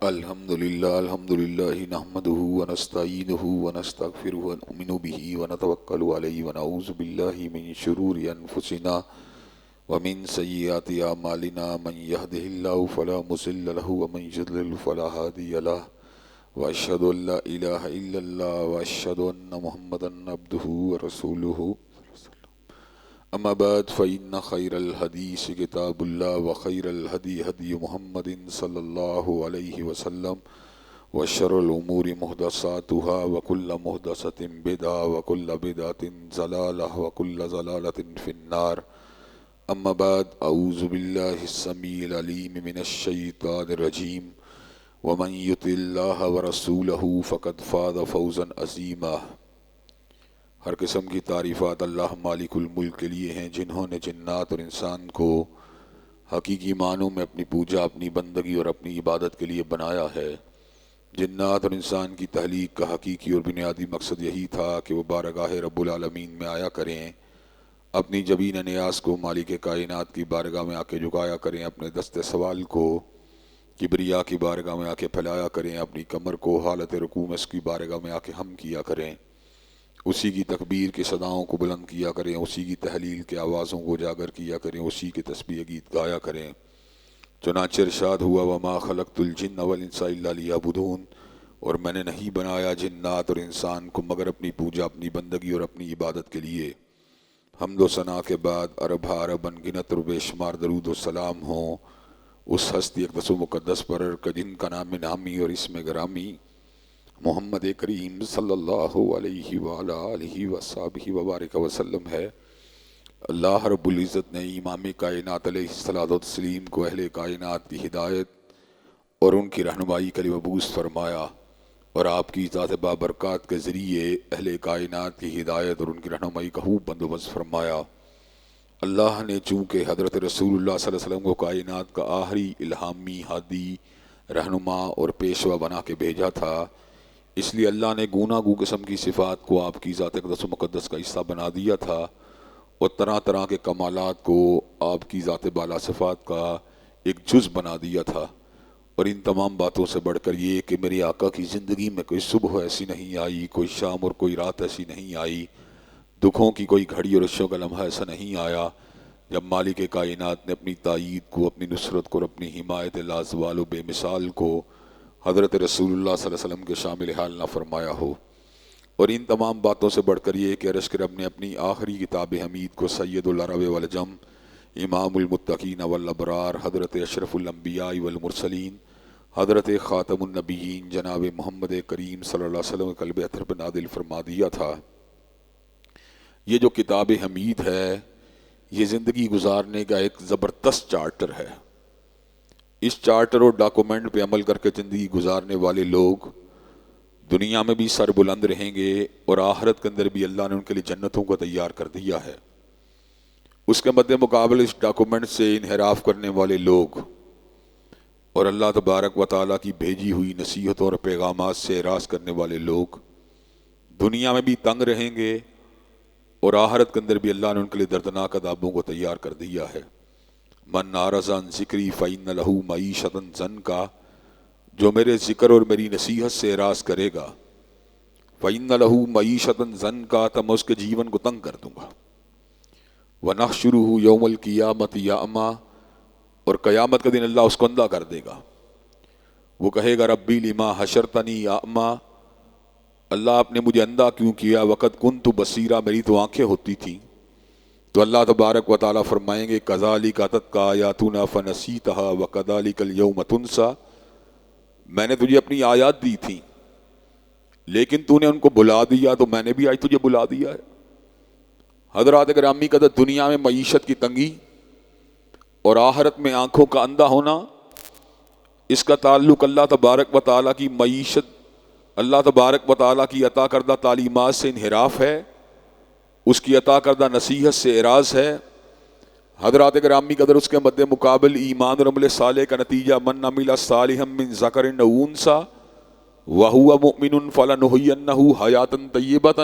الحمد للہ نحمده ونستعینه ونستغفره ونؤمن به ونتوکل علیہ ونعوذ باللہ من شرور انفسنا ومن سیئات اعمالنا من يهده الله فلا مضل له ومن يضلل فلا هادي له واشهد ان لا اله الا الله واشهد ان محمدا عبده ورسوله اما بعد فإن خير الحديث كتاب الله وخير الهدي هدي محمد صلى الله عليه وسلم وشر الأمور محدثاتها وكل محدثة بدعة وكل بدعة ضلالة وكل ضلالة في النار. اما بعد اعوذ بالله السميع العليم من الشيطان الرجيم ومن يطع الله ورسوله فقد فاز فوزا عظيما. ہر قسم کی تعریفات اللہ مالک الملک کے لیے ہیں جنہوں نے جنات اور انسان کو حقیقی معنوں میں اپنی پوجا، اپنی بندگی اور اپنی عبادت کے لیے بنایا ہے. جنات اور انسان کی تخلیق کا حقیقی اور بنیادی مقصد یہی تھا کہ وہ بارگاہ رب العالمین میں آیا کریں، اپنی جبین نیاز کو مالک کائنات کی بارگاہ میں آ کے جھکایا کریں، اپنے دست سوال کو کبریا کی بارگاہ میں آ کے پھیلایا کریں، اپنی کمر کو حالت رکوع میں اس کی بارگاہ میں آ کے ہم کیا کریں، اسی کی تکبیر کی صداؤں کو بلند کیا کریں، اسی کی تحلیل کے آوازوں کو اجاگر کیا کریں، اسی کی تسبیح گیت گایا کریں. چنانچہ ارشاد ہوا وما خلقت الجن والانس الا لیعبدون، اور میں نے نہیں بنایا جنات اور انسان کو مگر اپنی پوجا، اپنی بندگی اور اپنی عبادت کے لیے. حمد و ثنا کے بعد ارب عرب انگنت اور بے شمار درود و سلام ہوں اس ہستی اقدس و مقدس پر کہ جن کا نام نامی اور اسم گرامی محمد کریم صلی اللہ علیہ وآلہ آلہ وصحبہ وبارک وسلم ہے. اللہ رب العزت نے امام کائنات علیہ الصلوۃ والتسلیم کو اہل کائنات کی ہدایت اور ان کی رہنمائی کے لیے مبعوث فرمایا، اور آپ کی ذات بابرکات کے ذریعے اہل کائنات کی ہدایت اور ان کی رہنمائی کا خوب بندوبست فرمایا. اللہ نے چونکہ حضرت رسول اللہ صلی اللہ علیہ وسلم کو کائنات کا آخری الہامی ہادی رہنما اور پیشوا بنا کے بھیجا تھا، اس لیے اللہ نے گوناگو قسم کی صفات کو آپ کی ذات اقدس و مقدس کا حصہ بنا دیا تھا، اور طرح طرح کے کمالات کو آپ کی ذات بالا صفات کا ایک جز بنا دیا تھا. اور ان تمام باتوں سے بڑھ کر یہ کہ میرے آقا کی زندگی میں کوئی صبح ایسی نہیں آئی، کوئی شام اور کوئی رات ایسی نہیں آئی، دکھوں کی کوئی گھڑی اور عشقوں کا لمحہ ایسا نہیں آیا جب مالک کائنات نے اپنی تائید کو، اپنی نصرت کو اور اپنی حمایت لازوال و بے مثال کو حضرت رسول اللہ صلی اللہ علیہ وسلم کے شامل حال نہ فرمایا ہو. اور ان تمام باتوں سے بڑھ کر یہ کہ عرش کے رب نے اپنی آخری کتاب حمید کو سید العرب والعجم، امام المتقین والابرار، حضرت اشرف الانبیاء والمرسلین، حضرت خاتم النبیین جناب محمد کریم صلی اللہ علیہ وسلم قلب اطہر پر نازل فرما دیا تھا. یہ جو کتاب حمید ہے یہ زندگی گزارنے کا ایک زبردست چارٹر ہے. اس چارٹر اور ڈاکومنٹ پہ عمل کر کے زندگی گزارنے والے لوگ دنیا میں بھی سر بلند رہیں گے، اور آخرت کے اندر بھی اللہ نے ان کے لیے جنتوں کو تیار کر دیا ہے. اس کے مد مقابل اس ڈاکومنٹ سے انحراف کرنے والے لوگ اور اللہ تبارک و تعالیٰ کی بھیجی ہوئی نصیحتوں اور پیغامات سے اعراض کرنے والے لوگ دنیا میں بھی تنگ رہیں گے، اور آخرت کے اندر بھی اللہ نے ان کے لیے دردناک عذابوں کو تیار کر دیا ہے. من اعرض عن ذکری فإن لہ معیشۃ ضنکا، جو میرے ذکر اور میری نصیحت سے اعراض کرے گا، فإن لہ معیشۃ ضنکا، تو میں اس کے جیون کو تنگ کر دوں گا. ونحشرہ یوم القیامۃ اعمی، اور قیامت کے دن اللہ اس کو اندھا کر دے گا. وہ کہے گا ربی لما حشرتنی اعمی، اللہ آپ نے مجھے اندھا کیوں کیا، وقت کنت بصیرا، میری تو آنکھیں ہوتی تھیں. تو اللہ تبارک و تعالیٰ فرمائیں گے کذالک اتتک آیاتنا فنسیتھا وکذالک الیوم تنسیٰ، میں نے تجھے اپنی آیات دی تھیں لیکن تو نے ان کو بلا دیا، تو میں نے بھی آج تجھے بلا دیا ہے. حضرات گرامی قدر، دنیا میں معیشت کی تنگی اور آخرت میں آنکھوں کا اندھا ہونا، اس کا تعلق اللہ تبارک و تعالیٰ کی معیشت، اللہ تبارک و تعالیٰ کی عطا کردہ تعلیمات سے انحراف ہے، اس کی عطا کردہ نصیحت سے اعراض ہے. حضرات گرامی قدر، اس کے مد مقابل ایمان اور عمل صالح کا نتیجہ من عمل صالحا من ذکر او انثی وہو مؤمن فلنحیینہ حیاۃ طیبۃ،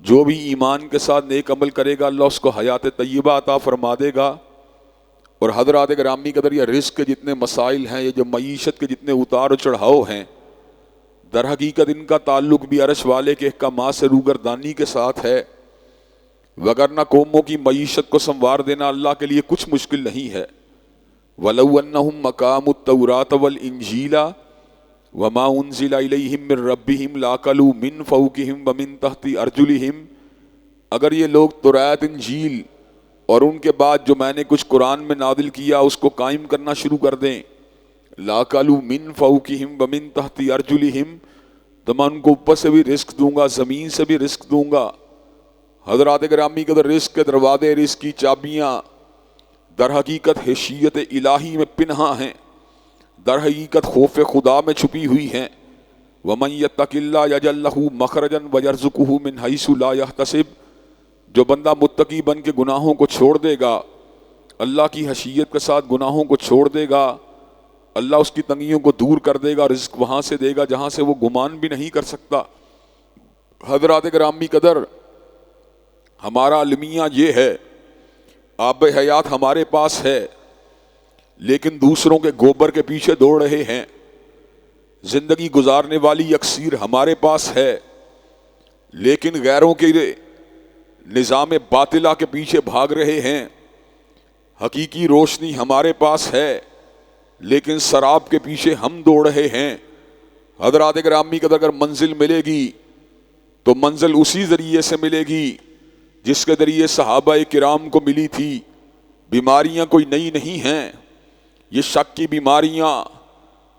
جو بھی ایمان کے ساتھ نیک عمل کرے گا اللہ اس کو حیات طیبہ عطا فرما دے گا، اور حضرات گرامی قدر یہ رزق کے جتنے مسائل ہیں، یہ جو معیشت کے جتنے اتار و چڑھاؤ ہیں، در حقیقت ان کا تعلق بھی عرش والے کے احکامات سے روگردانی کے ساتھ ہے، وگرنہ قوموں کی معیشت کو سنوار دینا اللہ کے لیے کچھ مشکل نہیں ہے۔ وَلَوْ أَنَّهُمْ أَقَامُوا التَّوْرَاةَ وَالْإِنْجِيلَ وَمَا أُنزِلَ إِلَيْهِم مِّن رَّبِّهِمْ لَأَكَلُوا مِن فَوْقِهِمْ وَمِن تَحْتِ أَرْجُلِهِمْ، اگر یہ لوگ تورات، انجیل اور ان کے بعد جو میں نے کچھ قرآن میں نازل کیا اس کو قائم کرنا شروع کر دیں، لَأَكَلُوا مِن فَوْقِهِمْ وَمِن تَحْتِ أَرْجُلِهِمْ، تو میں ان کو اوپر سے بھی رزق دوں گا، زمین سے بھی رزق دوں گا۔ حضرات گرامی قدر رزق کے دروازے، رزق کی چابیاں در حقیقت حیثیت الہی میں پنہاں ہیں، در حقیقت خوف خدا میں چھپی ہوئی ہیں۔ وَمَن يَتَّقِ اللَّهَ يَجْعَل لَّهُ مَخْرَجًا وَيَرْزُقْهُ مِنْ حَيْثُ لَا يَحْتَسِبُ، جو بندہ متقی بن کے گناہوں کو چھوڑ دے گا، اللہ کی حیثیت کے ساتھ گناہوں کو چھوڑ دے گا، اللہ اس کی تنگیوں کو دور کر دے گا، رزق وہاں سے دے گا جہاں سے وہ گمان بھی نہیں کر سکتا۔ حضرات گرامی قدر ہمارا المیہ یہ ہے، آب حیات ہمارے پاس ہے لیکن دوسروں کے گوبر کے پیچھے دوڑ رہے ہیں، زندگی گزارنے والی اکسیر ہمارے پاس ہے لیکن غیروں کے نظام باطلہ کے پیچھے بھاگ رہے ہیں، حقیقی روشنی ہمارے پاس ہے لیکن سراب کے پیچھے ہم دوڑ رہے ہیں۔ حضرات گرامی قدر اگر منزل ملے گی تو منزل اسی ذریعے سے ملے گی جس کے ذریعے صحابہ کرام کو ملی تھی۔ بیماریاں کوئی نئی نہیں ہیں، یہ شک کی بیماریاں،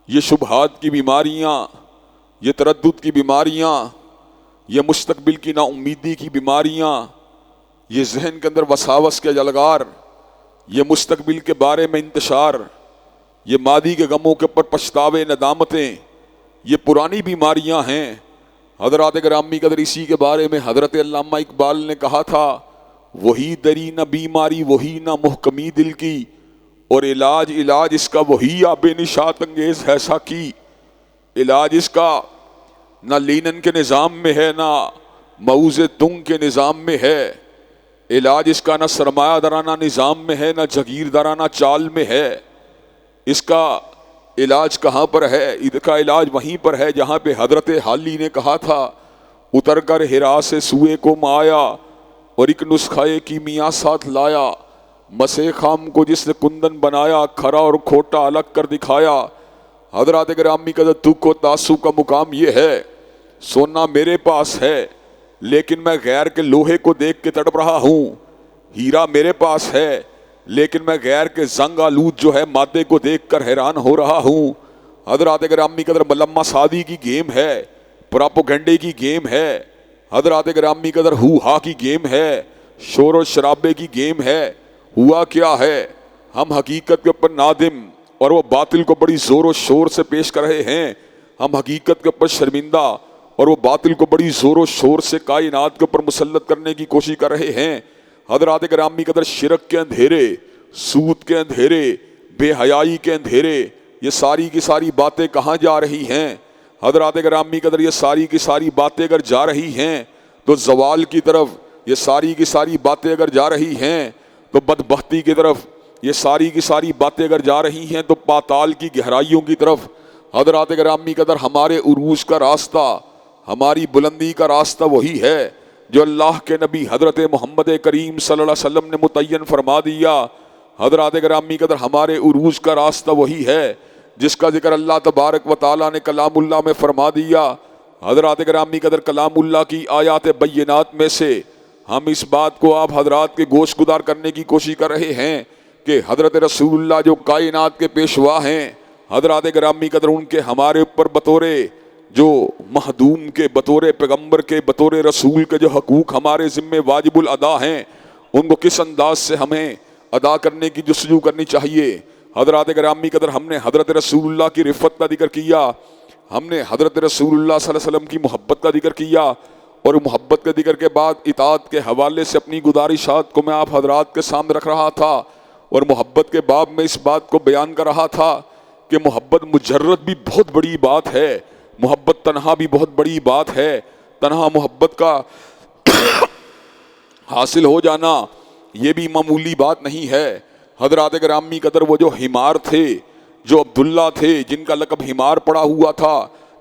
یہ شبہات کی بیماریاں، یہ تردد کی بیماریاں، یہ مستقبل کی نا امیدی کی بیماریاں، یہ ذہن کے اندر وساوس کے جلگار، یہ مستقبل کے بارے میں انتشار، یہ ماضی کے غموں کے اوپر پچھتاوے، ندامتیں، یہ پرانی بیماریاں ہیں۔ حضرات گرامی قدر اسی کے بارے میں حضرت علامہ اقبال نے کہا تھا، وہی دری نہ بیماری وہی نہ محکمی دل کی، اور علاج اس کا وہی آب نشاط انگیز ہے ساکی۔ علاج اس کا نہ لینن کے نظام میں ہے، نہ موز تنگ کے نظام میں ہے، علاج اس کا نہ سرمایہ دارانہ نظام میں ہے، نہ جگیردارانہ چال میں ہے۔ اس کا علاج کہاں پر ہے؟ اس کا علاج وہیں پر ہے جہاں پہ حضرت حالی نے کہا تھا، اتر کر ہرا سے سوئے کو مایا اور ایک نسخہ کیمیا ساتھ لایا، مسے خام کو جس نے کندن بنایا، کھرا اور کھوٹا الگ کر دکھایا۔ حضرات گرامی قدر دکھ و تعصب کا مقام یہ ہے، سونا میرے پاس ہے لیکن میں غیر کے لوہے کو دیکھ کے تڑپ رہا ہوں، ہیرا میرے پاس ہے لیکن میں غیر کے زنگ آلود جو ہے مادے کو دیکھ کر حیران ہو رہا ہوں۔ حضرات گرامی قدر ملمہ سادی کی گیم ہے، پراپوگنڈے کی گیم ہے، حضرات گرامی قدر ہو ہا کی گیم ہے، شور و شرابے کی گیم ہے۔ ہوا کیا ہے؟ ہم حقیقت کے اوپر نادم اور وہ باطل کو بڑی زور و شور سے پیش کر رہے ہیں، ہم حقیقت کے اوپر شرمندہ اور وہ باطل کو بڑی زور و شور سے کائنات کے اوپر مسلط کرنے کی کوشش کر رہے ہیں۔ حضرات گرامی قدر شرک کے اندھیرے، سود کے اندھیرے، بے حیائی کے اندھیرے، یہ ساری کی ساری باتیں کہاں جا رہی ہیں؟ حضرات گرامی قدر یہ ساری کی ساری باتیں اگر جا رہی ہیں تو زوال کی طرف، یہ ساری کی ساری باتیں اگر جا رہی ہیں تو بدبختی کی طرف، یہ ساری کی ساری باتیں اگر جا رہی ہیں تو پاتال کی گہرائیوں کی طرف۔ حضرات گرامی قدر ہمارے عروج کا راستہ، ہماری بلندی کا راستہ وہی ہے جو اللہ کے نبی حضرت محمد کریم صلی اللہ علیہ وسلم نے متعین فرما دیا۔ حضرات گرامی قدر ہمارے عروج کا راستہ وہی ہے جس کا ذکر اللہ تبارک و تعالیٰ نے کلام اللہ میں فرما دیا۔ حضرات گرامی قدر کلام اللہ کی آیات بینات میں سے ہم اس بات کو آپ حضرات کے گوش گدار کرنے کی کوشش کر رہے ہیں کہ حضرت رسول اللہ جو کائنات کے پیشوا ہیں، حضرات گرامی قدر ان کے ہمارے اوپر بطور جو مخدوم کے، بطور پیغمبر کے، بطور رسول کے جو حقوق ہمارے ذمہ واجب الادا ہیں، ان کو کس انداز سے ہمیں ادا کرنے کی جستجو کرنی چاہیے۔ حضرات گرامی قدر ہم نے حضرت رسول اللہ کی رفت کا ذکر کیا، ہم نے حضرت رسول اللہ صلی اللہ علیہ وسلم کی محبت کا ذکر کیا، اور محبت کے ذکر کے بعد اطاعت کے حوالے سے اپنی گزارشات کو میں آپ حضرات کے سامنے رکھ رہا تھا، اور محبت کے باب میں اس بات کو بیان کر رہا تھا کہ محبت مجرد بھی بہت بڑی بات ہے، محبت تنہا بھی بہت بڑی بات ہے، تنہا محبت کا حاصل ہو جانا یہ بھی معمولی بات نہیں ہے۔ حضرات گرامی قدر وہ جو حمار تھے، جو عبداللہ تھے جن کا لقب حمار پڑا ہوا تھا،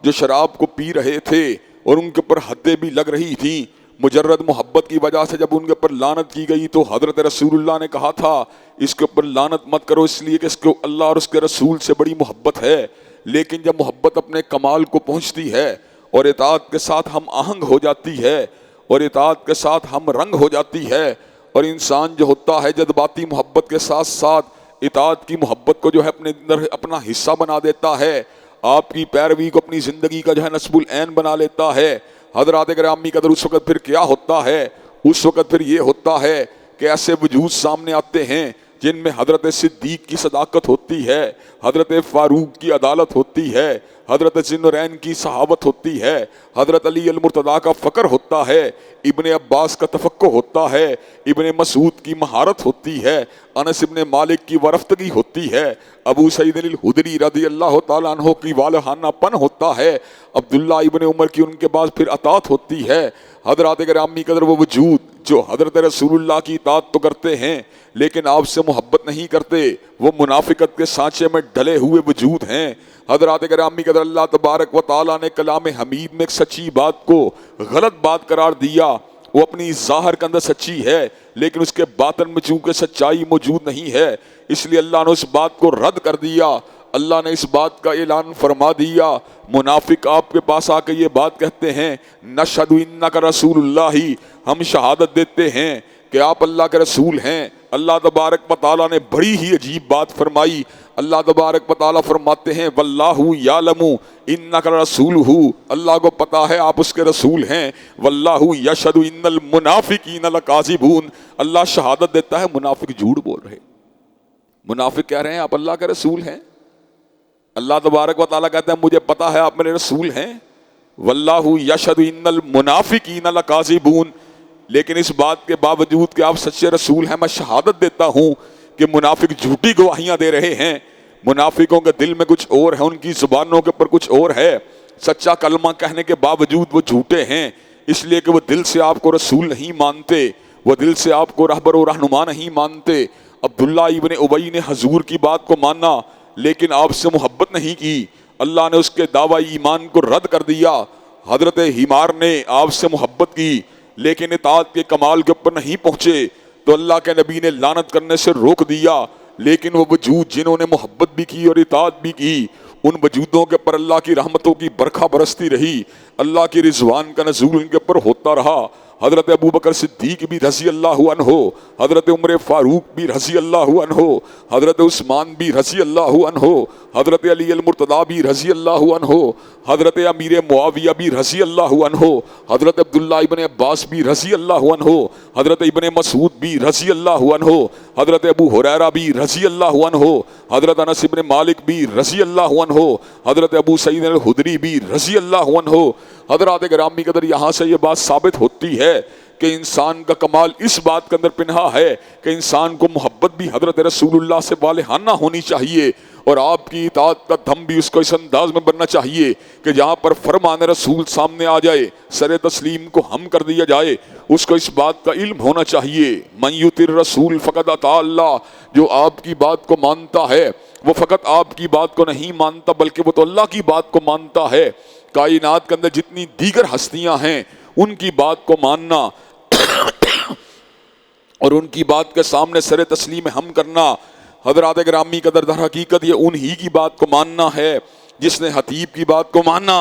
جو شراب کو پی رہے تھے اور ان کے اوپر حدیں بھی لگ رہی تھیں، مجرد محبت کی وجہ سے جب ان کے اوپر لعنت کی گئی تو حضرت رسول اللہ نے کہا تھا اس کے اوپر لعنت مت کرو، اس لیے کہ اس کو اللہ اور اس کے رسول سے بڑی محبت ہے۔ لیکن جب محبت اپنے کمال کو پہنچتی ہے اور اطاعت کے ساتھ ہم آہنگ ہو جاتی ہے اور اطاعت کے ساتھ ہم رنگ ہو جاتی ہے، اور انسان جو ہوتا ہے جذباتی محبت کے ساتھ ساتھ اطاعت کی محبت کو جو ہے اپنے اندر اپنا حصہ بنا دیتا ہے، آپ کی پیروی کو اپنی زندگی کا جو ہے نصب العین بنا لیتا ہے، حضرات گرامی قدر اس وقت پھر کیا ہوتا ہے؟ اس وقت پھر یہ ہوتا ہے کہ ایسے وجود سامنے آتے ہیں جن میں حضرت صدیق کی صداقت ہوتی ہے، حضرت فاروق کی عدالت ہوتی ہے، حضرت ذوالنورین کی صحابت ہوتی ہے، حضرت علی المرتضیٰ کا فقر ہوتا ہے، ابن عباس کا تفقہ ہوتا ہے، ابن مسعود کی مہارت ہوتی ہے، انس ابن مالک کی ورفتگی ہوتی ہے، ابو سعید الخدری رضی اللہ تعالیٰ عنہ کی والہانہ پن ہوتا ہے، عبداللہ ابن عمر کی ان کے بعد پھر اطاعت ہوتی ہے۔ حضرات گرامی قدر وہ وجود جو حضرت رسول اللہ کی اطاعت تو کرتے ہیں لیکن آپ سے محبت نہیں کرتے، وہ منافقت کے سانچے میں ڈلے ہوئے وجود ہیں۔ حضرات گرامی قدر اللہ تبارک و تعالیٰ نے کلام حمید میں ایک سچی بات کو غلط بات قرار دیا، وہ اپنی ظاہر کے اندر سچی ہے لیکن اس کے باطن میں چونکہ سچائی موجود نہیں ہے، اس لیے اللہ نے اس بات کو رد کر دیا۔ اللہ نے اس بات کا اعلان فرما دیا۔ منافق آپ کے پاس آ کے یہ بات کہتے ہیں نشہد انک رسول اللہ، ہم شہادت دیتے ہیں کہ آپ اللہ کے رسول ہیں۔ اللہ تبارک و تعالیٰ نے بڑی ہی عجیب بات فرمائی۔ اللہ تبارک و تعالیٰ فرماتے ہیں واللہ یعلم انک رسولہ، اللہ کو پتا ہے آپ اس کے رسول ہیں۔ واللہ یشہد ان المنافقین لکاذبون، اللہ شہادت دیتا ہے منافق جھوٹ بول رہے، منافق کہہ رہے ہیں آپ اللہ کے رسول ہیں۔ اللہ تبارک و تعالیٰ کہتے ہیں مجھے پتا ہے آپ میرے رسول ہیں۔ واللہ یشہد ان المنافقین لکاذبون، لیکن اس بات کے باوجود کہ آپ سچے رسول ہیں میں شہادت دیتا ہوں کہ منافق جھوٹی گواہیاں دے رہے ہیں۔ منافقوں کے دل میں کچھ اور ہے، ان کی زبانوں کے اوپر کچھ اور ہے، سچا کلمہ کہنے کے باوجود وہ جھوٹے ہیں، اس لیے کہ وہ دل سے آپ کو رسول نہیں مانتے، وہ دل سے آپ کو رہبر و رہنما نہیں مانتے۔ عبداللہ ابن ابی نے حضور کی بات کو مانا لیکن آپ سے محبت نہیں کی، اللہ نے اس کے دعوی ایمان کو رد کر دیا۔ حضرت حمار نے آپ سے محبت کی لیکن اطاعت کے کمال کے اوپر نہیں پہنچے تو اللہ کے نبی نے لعنت کرنے سے روک دیا۔ لیکن وہ وجود جنہوں نے محبت بھی کی اور اطاعت بھی کی، ان وجودوں کے پر اللہ کی رحمتوں کی برکھا برستی رہی، اللہ کی رضوان کا نزول ان کے اوپر ہوتا رہا۔ حضرت ابو بکر صدیق بھی رضی اللہ عنہ، حضرت عمر فاروق بھی رضی اللہ عنہ، حضرت عثمان بھی رضی اللہ عنہ، حضرت علی المرتضیٰ بھی رضی اللہ عنہ، حضرت امیر معاویہ بھی رضی اللہ عنہ، حضرت عبداللہ ابن عباس بھی رضی اللہ عنہ، حضرت ابن مسعود بھی رضی اللہ عنہ، حضرت ابو ہریرہ بھی رضی اللہ عنہ، حضرت انس ابن مالک بھی رضی اللہ عنہ، حضرت ابو سعید الخدری بھی رضی اللہ عنہ۔ حضرات گرامی قدر یہاں سے یہ بات ثابت ہوتی ہے کہ انسان کا کمال اس بات کے اندر پنہا ہے کہ انسان کو محبت بھی حضرت رسول اللہ سے والہانہ ہونی چاہیے، اور آپ کی اطاعت کا دھم بھی اس کو اس انداز میں بننا چاہیے کہ جہاں پر فرمان رسول سامنے آ جائے، سر تسلیم کو ہم کر دیا جائے، اس کو اس بات کا علم ہونا چاہیے من یطع الرسول فقد اطاع اللہ، جو آپ کی بات کو مانتا ہے وہ فقط آپ کی بات کو نہیں مانتا بلکہ وہ تو اللہ کی بات کو مانتا ہے۔ کائنات کے اندر جتنی دیگر ہستیاں ہیں ان کی بات کو ماننا اور ان کی بات کے سامنے سر تسلیم ہم کرنا، حضرات گرامی قدر در حقیقت یہ انہی کی بات کو ماننا ہے جس نے خطیب کی بات کو مانا،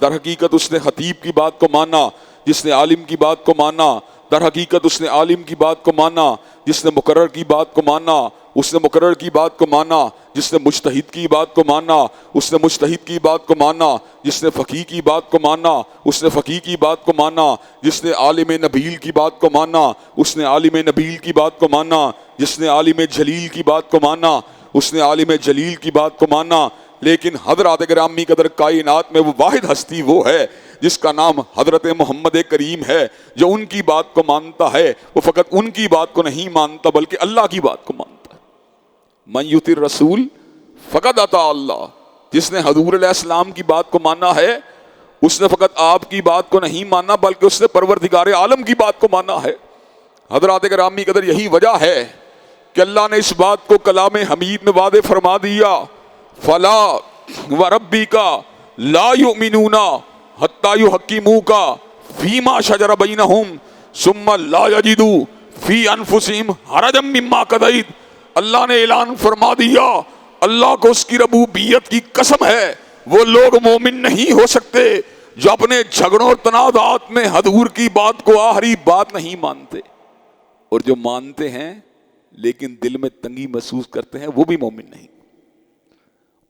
در حقیقت اس نے خطیب کی بات کو مانا، جس نے عالم کی بات کو مانا، در حقیقت اس نے عالم کی بات کو مانا، جس نے مقرر کی بات کو مانا اس نے مقرر کی بات کو مانا، جس نے مجتہد کی بات کو مانا اس نے مجتہد کی بات کو مانا، جس نے فقیہ کی بات کو مانا اس نے فقیہ کی بات کو مانا، جس نے عالم نبیل کی بات کو مانا اس نے عالم نبیل کی بات کو مانا، جس نے عالم جلیل کی بات کو مانا اس نے عالم جلیل کی بات کو مانا۔ لیکن حضرات گرامی قدر کائنات میں وہ واحد ہستی وہ ہے جس کا نام حضرت محمد کریم ہے، جو ان کی بات کو مانتا ہے، وہ فقط ان کی بات کو نہیں مانتا بلکہ اللہ کی بات کو مانتا ہے۔ من یطع الرسول فقد اطاع اللہ، جس نے حضور علیہ السلام کی بات کو مانا ہے اس نے فقط آپ کی بات کو نہیں مانا بلکہ اس نے پروردگار عالم کی بات کو مانا ہے۔ حضرات گرامی قدر یہی وجہ ہے کہ اللہ نے اس بات کو کلام حمید میں وعدے فرما دیا، فلا وربک لا یؤمنون حتی یحکموک فیما شجر بینہم ثم لا یجدوا فی انفسہم حرجا مما قضیت۔ اللہ نے اعلان فرما دیا، اللہ کو اس کی ربوبیت کی قسم ہے، وہ لوگ مومن نہیں ہو سکتے جو اپنے جھگڑوں اور تنازعات میں حضور کی بات کو آخری بات نہیں مانتے، اور جو مانتے ہیں لیکن دل میں تنگی محسوس کرتے ہیں وہ بھی مومن نہیں۔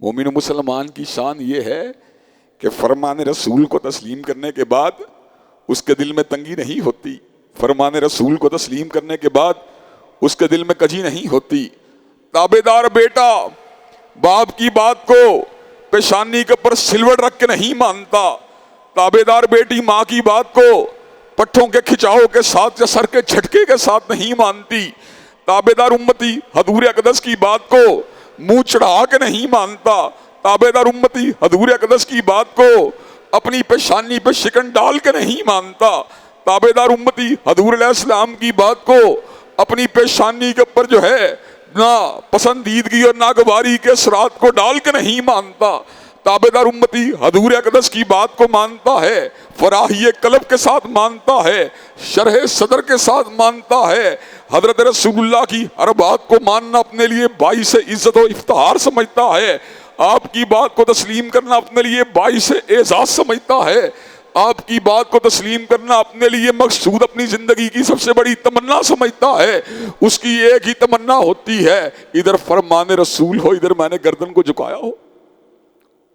مومن و مسلمان کی شان یہ ہے کہ فرمان رسول کو تسلیم کرنے کے بعد اس کے دل میں تنگی نہیں ہوتی، فرمان رسول کو تسلیم کرنے کے بعد اس کے دل میں کجی نہیں ہوتی۔ تابعدار بیٹا باپ کی بات کو پیشانی کے پر سلوٹ رکھ کے نہیں مانتا، تابعدار بیٹی ماں کی بات کو پٹھوں کے کھچاؤ کے ساتھ یا سر کے جھٹکے کے ساتھ نہیں مانتی، تابعدار امتی حضور اقدس کی بات کو منہ چڑھا کے نہیں مانتا، تابعدار امتی حضور اقدس کی بات کو اپنی پیشانی پہ شکن ڈال کے نہیں مانتا، تابعدار امتی حضور علیہ السلام کی بات کو اپنی پیشانی کے اوپر جو ہے نا پسندیدگی اور ناگواری کے اثرات کو ڈال کے نہیں مانتا، تابعدار امتی حضور اقدس کی بات کو مانتا ہے، فراحی قلب کے ساتھ مانتا ہے، شرح صدر کے ساتھ مانتا ہے، حضرت رسول اللہ کی ہر بات کو ماننا اپنے لیے باعث عزت و افتخار سمجھتا ہے، آپ کی بات کو تسلیم کرنا اپنے لیے باعث اعزاز سمجھتا ہے، آپ کی بات کو تسلیم کرنا اپنے لیے مقصود اپنی زندگی کی سب سے بڑی تمنا سمجھتا ہے۔ اس کی ایک ہی تمنا ہوتی ہے، ادھر فرمان رسول ہو ادھر میں نے گردن کو جھکایا ہو،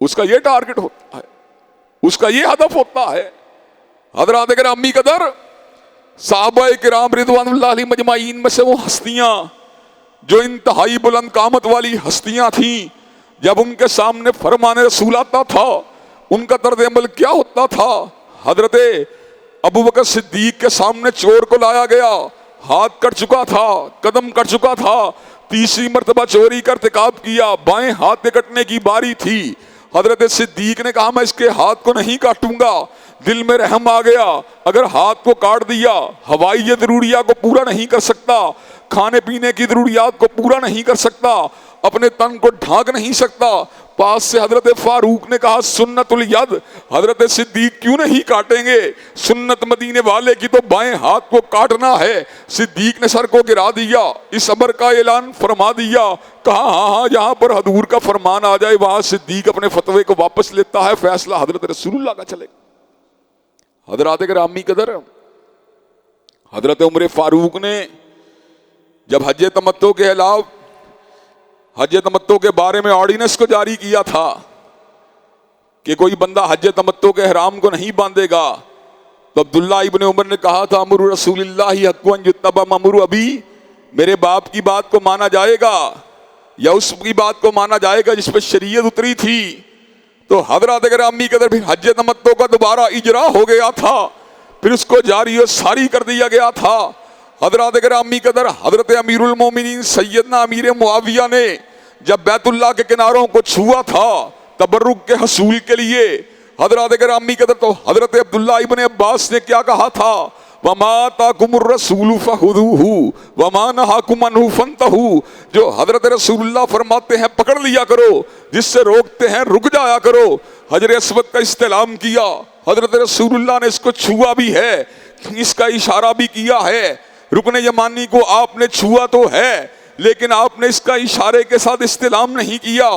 اس کا یہ ٹارگٹ ہوتا ہے، اس کا یہ ہدف ہوتا ہے۔ حضرات گرامی قدر، صحابہ کرام رضوان اللہ علیہ مجمعین میں سے وہ ہستیاں جو انتہائی بلند قامت والی ہستیاں تھیں، جب ان کے سامنے فرمان رسول آتا تھا ان کا طرز عمل کیا ہوتا تھا؟ حضرت ابوبکر صدیق کے سامنے چور کو لایا گیا، ہاتھ کٹ چکا تھا، قدم کٹ چکا تھا، تیسری مرتبہ چوری کا ارتکاب کیا، بائیں ہاتھ کے کٹنے کی باری تھی، حضرت صدیق نے کہا میں اس کے ہاتھ کو نہیں کاٹوں گا، دل میں رحم آ گیا، اگر ہاتھ کو کاٹ دیا ہوائی ضروریات کو پورا نہیں کر سکتا، کھانے پینے کی ضروریات کو پورا نہیں کر سکتا، اپنے تن کو ڈھانک نہیں سکتا، پاس سے حضرت فاروق نے کہا سنت الید، حضرت صدیق کیوں نہیں کاٹیں گے، سنت مدینے والے کی تو بائیں ہاتھ کو کاٹنا ہے۔ صدیق نے سر کو گرا دیا، اس امر کا اعلان فرما دیا، کہا ہاں ہاں جہاں پر حضور کا فرمان آ جائے وہاں صدیق اپنے فتوے کو واپس لیتا ہے، فیصلہ حضرت رسول اللہ کا چلے۔ حضرات گرامی قدر، حضرت عمر فاروق نے جب حج تمتع کے علاوہ حج تمتع کے بارے میں آرڈیننس کو جاری کیا تھا کہ کوئی بندہ حج تمتع کے احرام کو نہیں باندھے گا، تو عبداللہ ابن عمر نے کہا تھا امر رسول اللہ حق ان یتبع مامور ابی، میرے باپ کی بات کو مانا جائے گا یا اس کی بات کو مانا جائے گا جس پہ شریعت اتری تھی؟ تو حضرات گرامی قدر پھر حج تمتع کا دوبارہ اجرا ہو گیا تھا، پھر اس کو جاری و ساری کر دیا گیا تھا۔ حضرات گرامی قدر، حضرت امیر المومنین سیدنا امیر معاویہ نے جب بیت اللہ کے کناروں کو چھوا تھا تبرک کے حصول کے لیے، حضرات گرامی قدر تو حضرت عبداللہ ابن عباس نے کیا کہا تھا؟ وَمَا آتَاكُمُ الرَّسُولُ فَخُذُوهُ وَمَا نَهَاكُمْ عَنْهُ فَانْتَهُوا، جو حضرت رسول اللہ فرماتے ہیں پکڑ لیا کرو، جس سے روکتے ہیں رک جایا کرو۔ حجر اسود کا استلام کیا، حضرت رسول اللہ نے اس کو چھوا بھی ہے، اس کا اشارہ بھی کیا ہے، رکن یمانی کو آپ نے چھوا تو ہے لیکن آپ نے اس کا اشارے کے ساتھ استلام نہیں کیا۔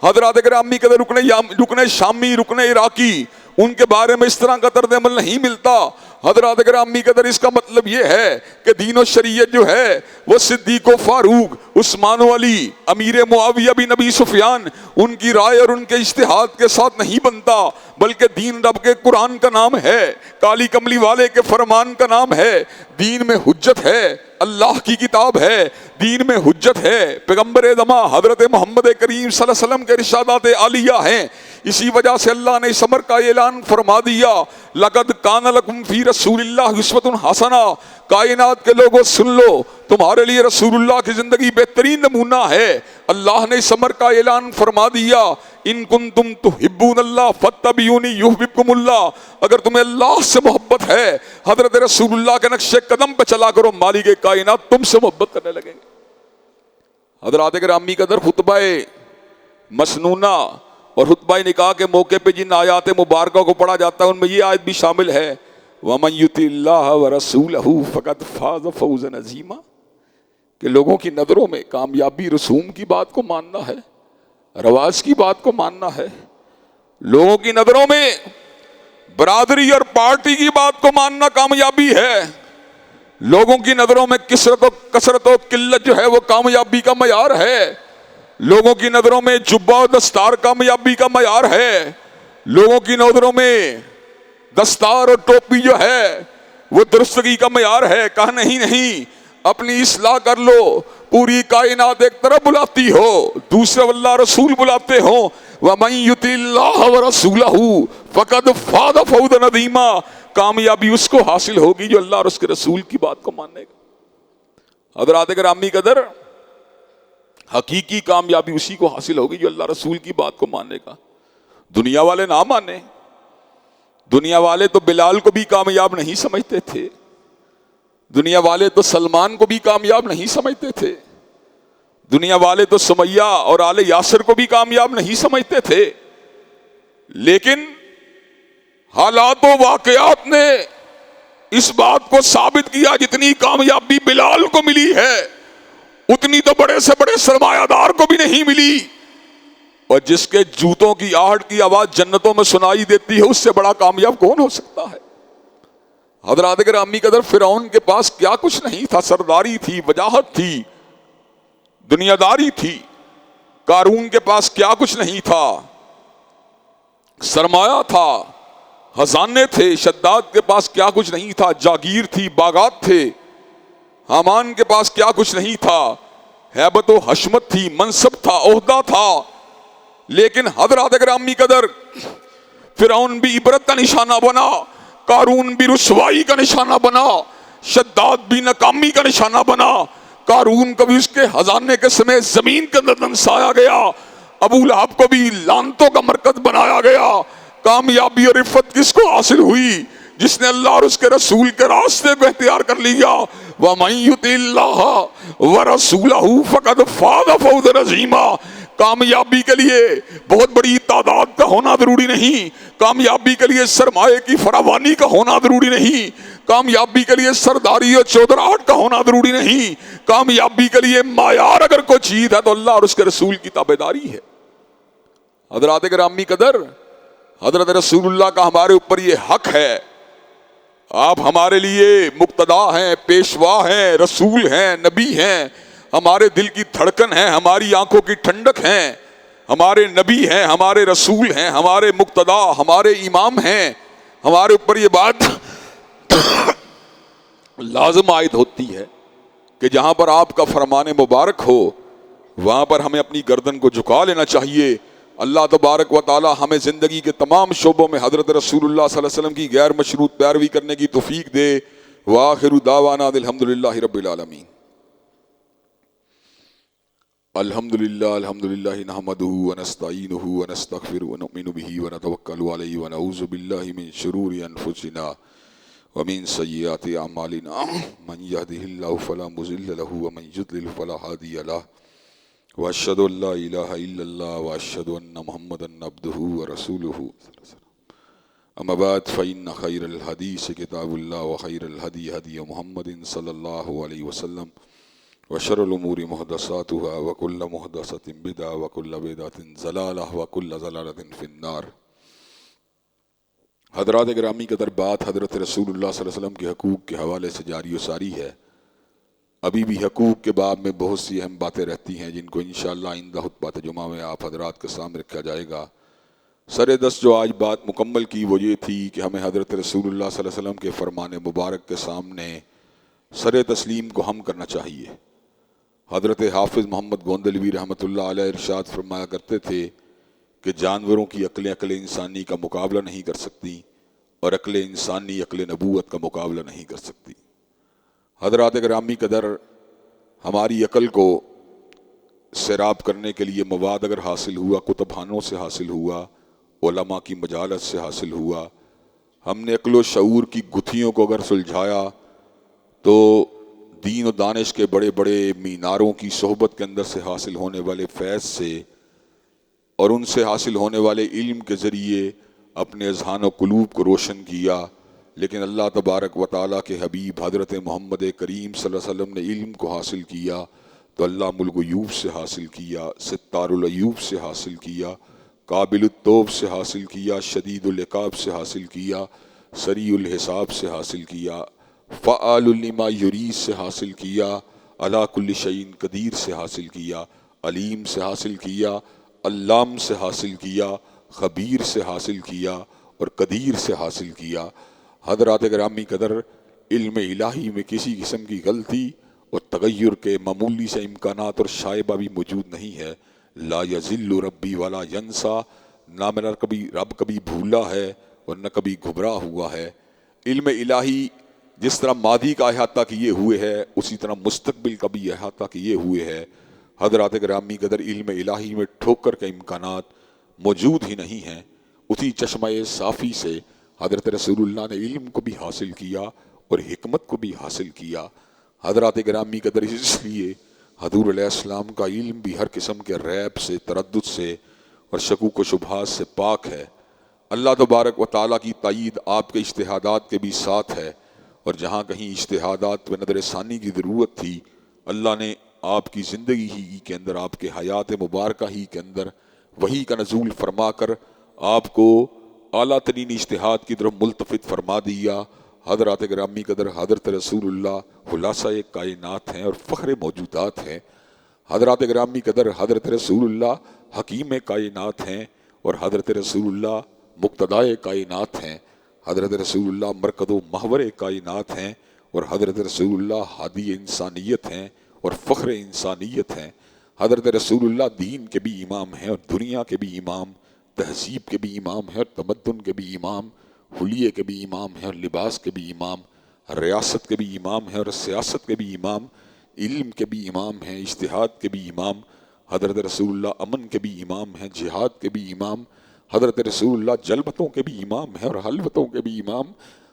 حضرات گرامی قدر، رکن شامی، رکن عراقی، ان کے بارے میں اس طرح کا طرز عمل نہیں ملتا۔ حضرات گرامی قدر، اس کا مطلب یہ ہے کہ دین و شریعت جو ہے وہ صدیق و فاروق، عثمان و علی، امیر معاویہ بن ابی سفیان، ان کی رائے اور ان کے اجتہاد کے ساتھ نہیں بنتا، بلکہ دین رب کے قرآن کا نام ہے، کالی کملی والے کے فرمان کا نام ہے، دین میں حجت ہے، اللہ کی کتاب ہے، دین میں حجت ہے، پیغمبر زماں حضرت محمد کریم صلی اللہ علیہ وسلم کے ارشادات عالیہ ہیں۔ اسی وجہ سے اللہ نے اس امر کا اعلان فرما دیا، لقد کان لکم فی رسول اللہ اسوۃ حسنہ، کائنات کے لوگوں سن لو، تمہارے لیے رسول اللہ کی زندگی بہترین نمونہ ہے۔ اللہ نے اس امر کا اعلان فرما دیا، ان کنتم تحبون اللہ فاتبعونی یحببکم اللہ، اگر تمہیں اللہ سے محبت ہے حضرت رسول اللہ کے نقش قدم پہ چلا کرو، مالک کائنات تم سے محبت کرنے لگیں گے۔ حضرات گرامی قدر، خطبہ مسنونہ اور خطبہ نکاح کے موقع پہ جن آیات مبارکہ کو پڑھا جاتا ہے ان میں یہ آیت بھی شامل ہے، وَمَن يُطِعِ اللَّهَ وَرَسُولَهُ فَقَدْ فَازَ فَوْزًا عَظِيمًا، کہ لوگوں کی نظروں میں کامیابی رسوم کی بات کو ماننا ہے، رواج کی بات کو ماننا ہے، لوگوں کی نظروں میں برادری اور پارٹی کی بات کو ماننا کامیابی ہے، لوگوں کی نظروں میں کثرت و قلت جو ہے وہ کامیابی کا معیار ہے، لوگوں کی نظروں میں جبہ و دستار کامیابی کا معیار ہے، لوگوں کی نظروں میں دستار اور ٹوپی جو ہے وہ درستگی کا معیار ہے۔ کہا نہیں، اپنی اصلاح کر لو، پوری کائنات ایک طرف بلاتی ہو، دوسرے اللہ رسول بلاتے ہو، وَمَن يُطِعِ اللَّهَ وَرَسُولَهُ فَقَدْ فَازَ فَوْزًا عَظِيمًا، کامیابی اس کو حاصل ہوگی جو اللہ اور اس کے رسول کی بات کو مانے گا۔ حضرات گرامی قدر، حقیقی کامیابی اسی کو حاصل ہوگی جو اللہ رسول کی بات کو مانے گا۔ دنیا والے نہ مانے، دنیا والے تو بلال کو بھی کامیاب نہیں سمجھتے تھے، دنیا والے تو سلمان کو بھی کامیاب نہیں سمجھتے تھے، دنیا والے تو سمیہ اور آل یاسر کو بھی کامیاب نہیں سمجھتے تھے، لیکن حالات و واقعات نے اس بات کو ثابت کیا، جتنی کامیابی بلال کو ملی ہے اتنی تو بڑے سے بڑے سرمایہ دار کو بھی نہیں ملی، اور جس کے جوتوں کی آہٹ کی آواز جنتوں میں سنائی دیتی ہے اس سے بڑا کامیاب کون ہو سکتا ہے؟ حضرات گرامی قدر، فرعون کے پاس کیا کچھ نہیں تھا، سرداری تھی، وجاہت تھی، دنیا داری تھی۔ قارون کے پاس کیا کچھ نہیں تھا، سرمایہ تھا، خزانے تھے۔ شداد کے پاس کیا کچھ نہیں تھا، جاگیر تھی، باغات تھے۔ حامان کے پاس کیا کچھ نہیں تھا، ہیبت و حشمت تھی، منصب تھا، عہدہ تھا، لیکن حضرات گرامی قدر فرعون بھی عبرت کا نشانہ بنا، قارون بھی رسوائی کا نشانہ بنا، شداد بھی ناکامی کا نشانہ بنا، قارون کو بھی اس کے خزانے کے سمیت زمین کے اندر دنسایا گیا، ابو لہب کو بھی لعنتوں کا مرکز بنایا گیا۔ کامیابی اور عفت کس کو حاصل ہوئی؟ جس نے اللہ اور اس کے رسول کے راستے کو اختیار کر لیا۔ وَمَن يُطِعِ اللَّهَ وَرَسُولَهُ فَقَدْ فَازَ فَوْزًا عَظِيمًا۔ کامیابی کے لیے بہت بڑی تعداد کا ہونا ضروری نہیں، کامیابی کے لیے سرمایے کی فراوانی کا ہونا ضروری نہیں، کامیابی کے لیے سرداری اور چودراہٹ کا ہونا ضروری نہیں، کامیابی کے لیے معیار اگر کوئی چیز ہے تو اللہ اور اس کے رسول کی تابعداری ہے۔ حضرات گرامی قدر، حضرت رسول اللہ کا ہمارے اوپر یہ حق ہے، آپ ہمارے لیے مقتدا ہیں، پیشوا ہیں، رسول ہیں، نبی ہیں، ہمارے دل کی دھڑکن ہیں، ہماری آنکھوں کی ٹھنڈک ہیں، ہمارے نبی ہیں، ہمارے رسول ہیں، ہمارے مقتدا، ہمارے امام ہیں۔ ہمارے اوپر یہ بات لازم عائد ہوتی ہے کہ جہاں پر آپ کا فرمان مبارک ہو وہاں پر ہمیں اپنی گردن کو جھکا لینا چاہیے۔ اللہ تبارک و تعالی ہمیں زندگی کے تمام شعبوں میں حضرت رسول اللہ صلی اللہ علیہ وسلم کی غیر مشروط پیروی کرنے کی توفیق دے۔ وآخر دعوانا الحمدللہ رب العالمین۔ الحمدللہ نحمدہ ونستعینہ ونستغفرہ ونؤمن بہ ونتوکل علیہ ونعوذ باللہ من شرور انفسنا ومن سیئات اعمالنا، من یہدہ اللہ فلا مضل لہ ومن یضلل فلا ہادی لہ، واشہد ان لا الہ الا اللہ واشہد ان محمدا عبدہ ورسولہ۔ اما بعد فإن خیر الحدیث کتاب اللہ وخیر الہدی ہدی محمد صلی اللہ علیہ وسلم، وشر الامور محدثاتها وکل محدثۃ بدعہ وکل بدعۃ ضلالہ وکل ضلالۃ فی النار۔ حضرات گرامی قدر، بات حضرت رسول اللہ صلی اللہ علیہ وسلم کے حقوق کے حوالے سے جاری و ساری ہے۔ ابھی بھی حقوق کے باب میں بہت سی اہم باتیں رہتی ہیں جن کو انشاءاللہ آئندہ خطبہ جمعہ میں آپ حضرات کے سامنے رکھا جائے گا۔ سر دست جو آج بات مکمل کی وہ یہ تھی کہ ہمیں حضرت رسول اللہ صلی اللہ علیہ وسلم کے فرمان مبارک کے سامنے سر تسلیم کو ہم کرنا چاہیے۔ حضرت حافظ محمد گوندلوی رحمۃ اللہ علیہ ارشاد فرمایا کرتے تھے کہ جانوروں کی عقل انسانی کا مقابلہ نہیں کر سکتی اور عقل انسانی عقل نبوت کا مقابلہ نہیں کر سکتی۔ حضرات گرامی قدر، ہماری عقل کو سیراب کرنے کے لیے مواد اگر حاصل ہوا، کتب خانوں سے حاصل ہوا، علماء کی مجالس سے حاصل ہوا، ہم نے عقل و شعور کی گتھیوں کو اگر سلجھایا تو دین و دانش کے بڑے بڑے میناروں کی صحبت کے اندر سے حاصل ہونے والے فیض سے اور ان سے حاصل ہونے والے علم کے ذریعے اپنے اذہان و قلوب کو روشن کیا، لیکن اللہ تبارک و تعالیٰ کے حبیب حضرت محمد کریم صلی اللہ علیہ وسلم نے علم کو حاصل کیا تو علام الغیوب سے حاصل کیا، ستار العیوب سے حاصل کیا، قابل التوب سے حاصل کیا، شدید العقاب سے حاصل کیا، سریع الحساب سے حاصل کیا، فعال لما یرید سے حاصل کیا، علی کل شیء قدیر سے حاصل کیا، علیم سے حاصل کیا، علام سے حاصل کیا، خبیر سے حاصل کیا اور قدیر سے حاصل کیا۔ حضرات گرامی قدر، علم الہی میں کسی قسم کی غلطی اور تغیر کے معمولی سے امکانات اور شائبہ بھی موجود نہیں ہے۔ لا یضل ربی ولا ینسا، نہ میرا رب کبھی بھولا ہے اور نہ کبھی گھبراہ ہوا ہے۔ علم الہی جس طرح ماضی کا احاطہ کیے ہوئے ہے اسی طرح مستقبل کا بھی احاطہ کیے ہوئے ہے۔ حضرات گرامی قدر، علم الہی میں ٹھوکر کے امکانات موجود ہی نہیں ہیں۔ اسی چشمہ صافی سے حضرت رسول اللہ نے علم کو بھی حاصل کیا اور حکمت کو بھی حاصل کیا۔ حضرات گرامی قدر، اس لیے حضور علیہ السلام کا علم بھی ہر قسم کے ریب سے، تردد سے اور شکوک و شبہات سے پاک ہے۔ اللہ تبارک و تعالیٰ کی تائید آپ کے اجتہادات کے بھی ساتھ ہے، اور جہاں کہیں اجتہادات پہ نظر ثانی کی ضرورت تھی، اللہ نے آپ کی زندگی ہی کے اندر، آپ کے حیات مبارکہ ہی کے اندر وحی کا نزول فرما کر آپ کو اعلیٰ ترین اجتہاد کی طرف ملتفت فرما دیا۔ حضرات گرامی قدر، حضرت رسول اللہ خلاصہ کائنات ہیں اور فخر موجودات ہیں۔ حضرات گرامی قدر، حضرت رسول اللہ حکیم کائنات ہیں اور حضرت رسول اللہ مقتدائے کائنات ہیں۔ حضرت رسول اللہ مرکز و محور کائنات ہیں اور حضرت رسول اللہ ہادی انسانیت ہیں اور فخر انسانیت ہیں۔ حضرت رسول اللہ دین کے بھی امام ہیں اور دنیا کے بھی امام، تہذیب کے بھی امام ہیں اور تمدن کے بھی امام، حلیے کے بھی امام ہیں اور لباس کے بھی امام، ریاست کے بھی امام ہیں اور سیاست کے بھی امام، علم کے بھی امام ہیں، اجتہاد کے بھی امام۔ حضرت رسول اللہ امن کے بھی امام ہیں، جہاد کے بھی امام۔ حضرت رسول اللہ جلبتوں کے بھی امام ہیں اور حلوتوں کے بھی امام۔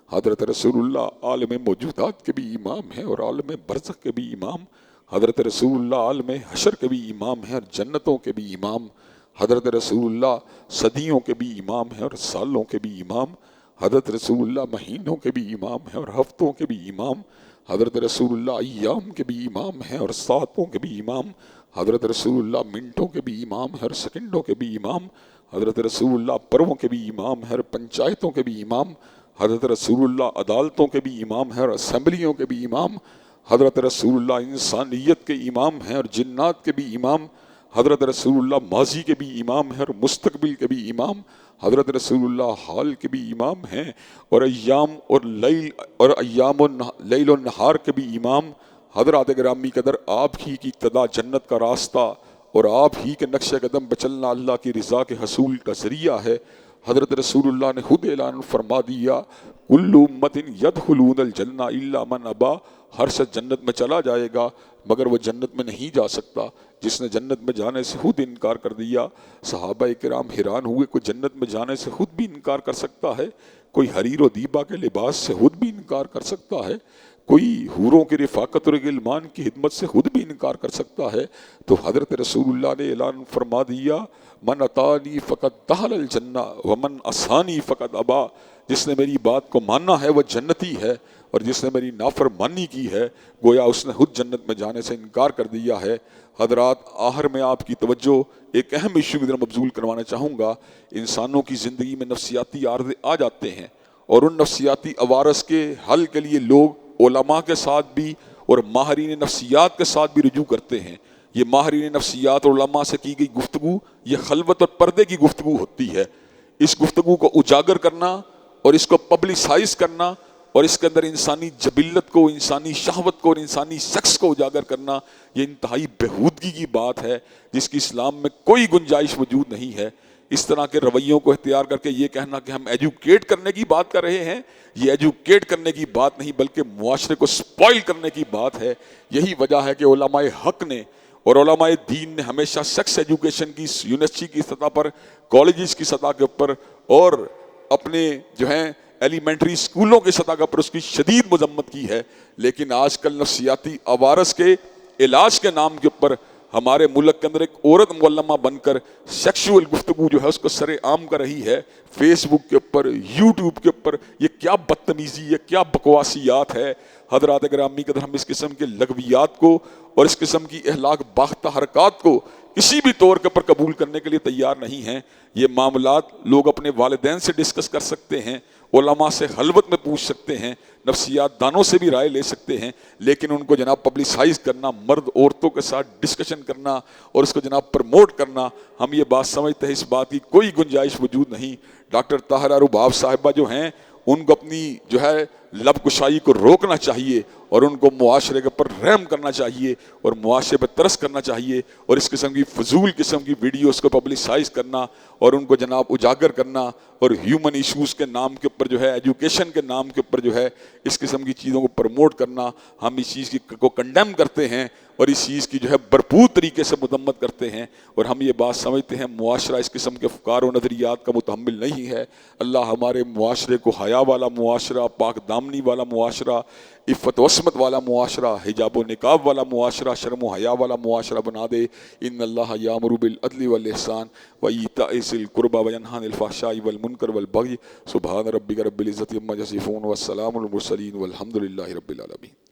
حضرت رسول اللہ عالم موجودات کے بھی امام ہیں اور عالم برزخ کے بھی امام۔ حضرت رسول اللہ عالم حشر کے بھی امام ہیں اور جنتوں کے بھی امام۔ حضرت رسول اللہ صدیوں کے بھی امام ہیں اور سالوں کے بھی امام۔ حضرت رسول اللہ مہینوں کے بھی امام ہیں اور ہفتوں کے بھی امام۔ حضرت رسول اللہ ایام کے بھی امام ہیں اور ساعتوں کے بھی امام۔ حضرت رسول اللہ منٹوں کے بھی امام ہیں اور سیکنڈوں کے بھی امام۔ حضرت رسول اللہ پروں کے بھی امام ہیں اور پنچایتوں کے بھی امام۔ حضرت رسول اللہ عدالتوں کے بھی امام ہیں اور اسمبلیوں کے بھی امام۔ حضرت رسول اللہ انسانیت کے امام ہیں اور جنات کے بھی امام۔ حضرت رسول اللہ ماضی کے بھی امام ہیں اور مستقبل کے بھی امام۔ حضرت رسول اللہ حال کے بھی امام ہیں اور ایام و لیل و نہار کے بھی امام۔ حضرات گرامی قدر، آپ ہی کی اقتدا جنت کا راستہ اور آپ ہی کے نقش قدم پہ چلنا اللہ کی رضا کے حصول کا ذریعہ ہے۔ حضرت رسول اللہ نے خود اعلان فرما دیا، کل امت یدخلون الجنہ الا من ابا، ہر شخص جنت میں چلا جائے گا مگر وہ جنت میں نہیں جا سکتا جس نے جنت میں جانے سے خود انکار کر دیا۔ صحابہ کرام حیران ہوئے، کوئی جنت میں جانے سے خود بھی انکار کر سکتا ہے؟ کوئی حریر و دیبا کے لباس سے خود بھی انکار کر سکتا ہے؟ کوئی حوروں کی رفاقت اور غلمان کی خدمت سے خود بھی انکار کر سکتا ہے؟ تو حضرت رسول اللہ نے اعلان فرما دیا، من اطاعنی فقد دخل الجنہ ومن عصانی فقد ابا، جس نے میری بات کو ماننا ہے وہ جنتی ہے اور جس نے میری نافرمانی کی ہے گویا اس نے خود جنت میں جانے سے انکار کر دیا ہے۔ حضرات، آخر میں آپ کی توجہ ایک اہم ایشو کی طرف مبذول کروانا چاہوں گا۔ انسانوں کی زندگی میں نفسیاتی عارضے آ جاتے ہیں اور ان نفسیاتی عوارض کے حل کے لیے لوگ علماء کے ساتھ بھی اور ماہرین نفسیات کے ساتھ بھی رجوع کرتے ہیں۔ یہ ماہرین نفسیات اور علماء سے کی گئی گفتگو یہ خلوت اور پردے کی گفتگو ہوتی ہے۔ اس گفتگو کو اجاگر کرنا اور اس کو پبلسائز کرنا اور اس کے اندر انسانی جبلت کو، انسانی شہوت کو اور انسانی سیکس کو اجاگر کرنا، یہ انتہائی بےہودگی کی بات ہے جس کی اسلام میں کوئی گنجائش موجود نہیں ہے۔ اس طرح کے رویوں کو اختیار کر کے یہ کہنا کہ ہم ایجوکیٹ کرنے کی بات کر رہے ہیں، یہ ایجوکیٹ کرنے کی بات نہیں بلکہ معاشرے کو سپوائل کرنے کی بات ہے۔ یہی وجہ ہے کہ علماء حق نے اور علماء دین نے ہمیشہ سیکس ایجوکیشن کی یونیورسٹی کی سطح پر، کالجز کی سطح کے اوپر اور اپنے جو ہیں ایلیمنٹری اسکولوں کی سطح پر اس کی شدید مذمت کی ہے، لیکن آج کل نفسیاتی عوارض کے علاج کے نام کے اوپر ہمارے ملک کے اندر ایک عورت معلمہ بن کر سیکشول گفتگو جو ہے اس کو سر عام کر رہی ہے فیس بک کے اوپر، یوٹیوب کے اوپر۔ یہ کیا بدتمیزی ہے، کیا بکواسیات ہے۔ حضرات گرامی قدر، ہم اس قسم کے لغویات کو اور اس قسم کی اخلاق باختہ حرکات کو کسی بھی طور کے پر قبول کرنے کے لیے تیار نہیں ہیں۔ یہ معاملات لوگ اپنے والدین سے ڈسکس کر سکتے ہیں، علماء سے خلوت میں پوچھ سکتے ہیں، نفسیات دانوں سے بھی رائے لے سکتے ہیں، لیکن ان کو جناب پبلسائز کرنا، مرد عورتوں کے ساتھ ڈسکشن کرنا اور اس کو جناب پرموٹ کرنا، ہم یہ بات سمجھتے ہیں اس بات کی کوئی گنجائش وجود نہیں۔ ڈاکٹر طاہرہ رباب صاحبہ جو ہیں ان کو اپنی جو ہے لب کشائی کو روکنا چاہیے اور ان کو معاشرے کے اوپر رحم کرنا چاہیے اور معاشرے پہ ترس کرنا چاہیے، اور اس قسم کی فضول قسم کی ویڈیوز کو پبلسائز کرنا اور ان کو جناب اجاگر کرنا اور ہیومن ایشوز کے نام کے اوپر جو ہے، ایجوکیشن کے نام کے اوپر جو ہے اس قسم کی چیزوں کو پروموٹ کرنا، ہم اس چیز کو کنڈیم کرتے ہیں اور اس چیز کی جو ہے بھرپور طریقے سے مذمت کرتے ہیں، اور ہم یہ بات سمجھتے ہیں معاشرہ اس قسم کے افکار و نظریات کا متحمل نہیں ہے۔ اللہ ہمارے معاشرے کو حیا والا معاشرہ، پاک دامنی والا معاشرہ، عفت و عصمت والا معاشرہ، حجاب و نقاب والا معاشرہ، شرم و حیا والا معاشرہ بنا دے۔ ان اللہ یامر بالعدل والاحسان وایتاء ذی القربی وینہی عن الفحشاء والمنکر والبغی۔ سبحان ربک رب العزۃ عما یصفون والسلام علی المرسلین والحمد للہ رب العالمین۔